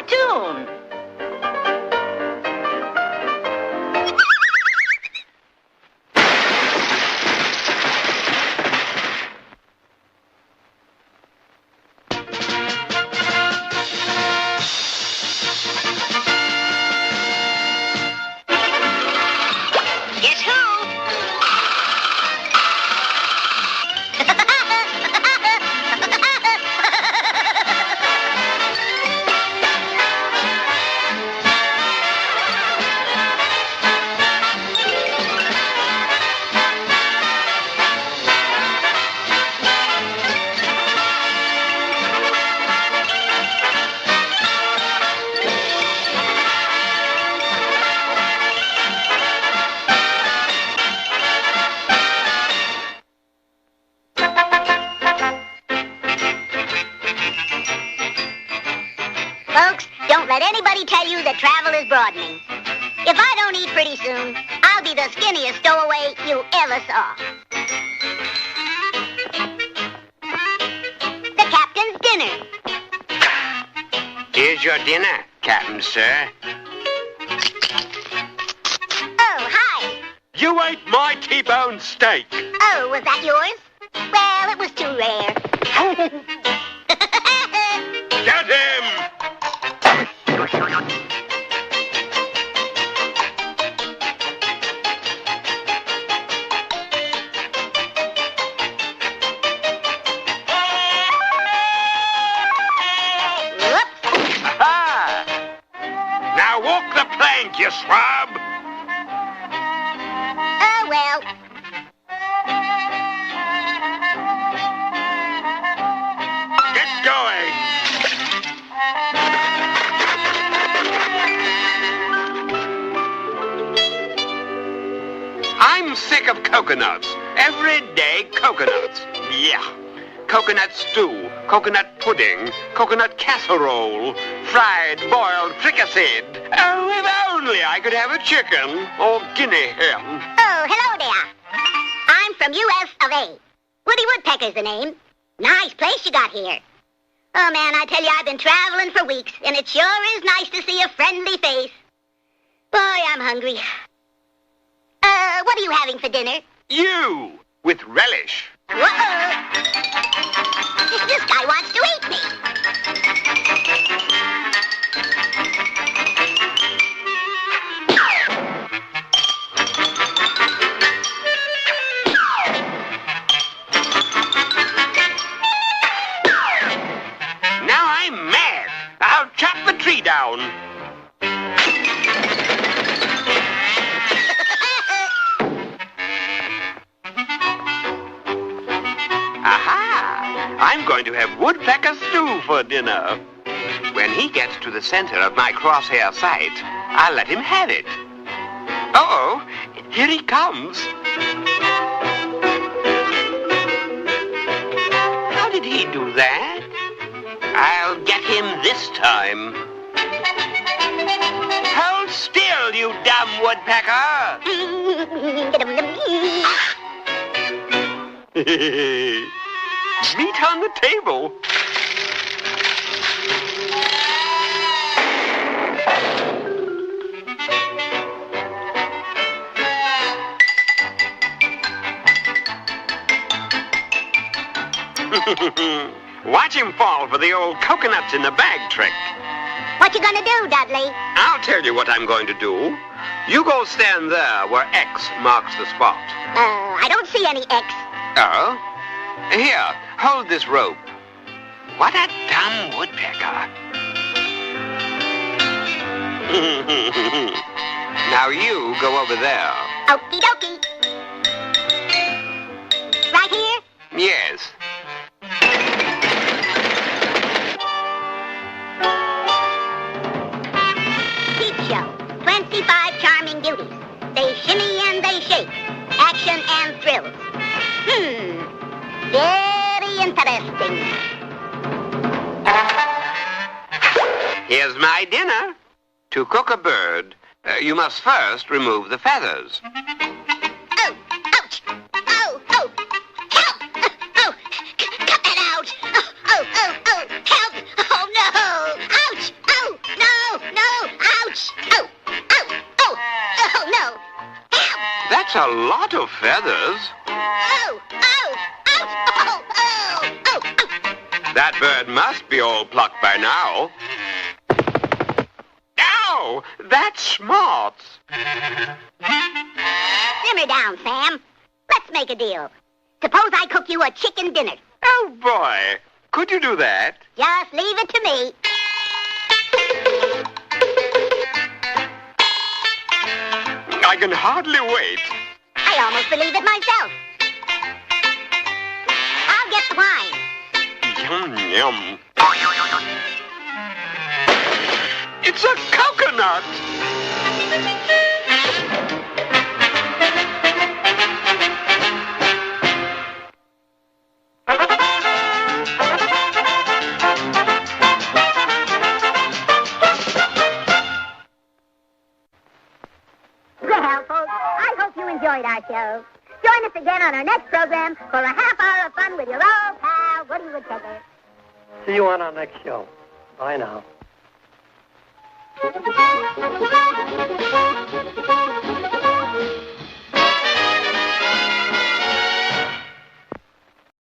tune. Guess who? Folks, don't let anybody tell you that travel is broadening. If I don't eat pretty soon, I'll be the skinniest stowaway you ever saw. The captain's dinner. Here's your dinner, Captain, sir. Oh, hi. You ate my T-bone steak. Oh, was that yours? Well, it was too rare. Get him! Whoops. Aha! Now walk the plank, you swab. Oh, well. Get going. I'm sick of coconuts. Everyday coconuts. Yeah. Coconut stew, coconut pudding, coconut casserole, fried, boiled, fricasseed. Oh, if only I could have a chicken or guinea hen. Oh, hello there. I'm from U.S. of A. Woody Woodpecker's the name. Nice place you got here. Oh, man, I tell you, I've been traveling for weeks, and it sure is nice to see a friendly face. Boy, I'm hungry. What are you having for dinner? You, with relish. Whoa! This guy wants to eat me. Now I'm mad. I'll chop the tree down. Aha! I'm going to have woodpecker stew for dinner. When he gets to the center of my crosshair sight, I'll let him have it. Uh-oh, here he comes. How did he do that? I'll get him this time. Hold still, you dumb woodpecker! Meat on the table. Watch him fall for the old coconuts in the bag trick. What you gonna do, Dudley? I'll tell you what I'm going to do. You go stand there where X marks the spot. I don't see any X. Oh? Here, hold this rope. What a dumb woodpecker. Now you go over there. Okie dokie. Right here? Yes. Peep show. 25 charming beauties. They shimmy and they shake. Action and thrills. Very interesting. Here's my dinner. To cook a bird, you must first remove the feathers. Oh, ouch. Oh, oh. Help. Oh, cut that out. Oh, help. Oh, no. Ouch. Oh, no. a lot of feathers. Oh, oh, ouch, oh, oh, oh, oh. That bird must be all plucked by now. Ow! That's smart. Simmer down, Sam. Let's make a deal. Suppose I cook you a chicken dinner. Oh, boy. Could you do that? Just leave it to me. I can hardly wait. I almost believe it myself. I'll get the wine. Yum, yum. It's a coconut. Well, folks, I hope you enjoyed our show. Join us again on our next program for a half hour of fun with your old pal, Woody Woodpecker. See you on our next show. Bye now.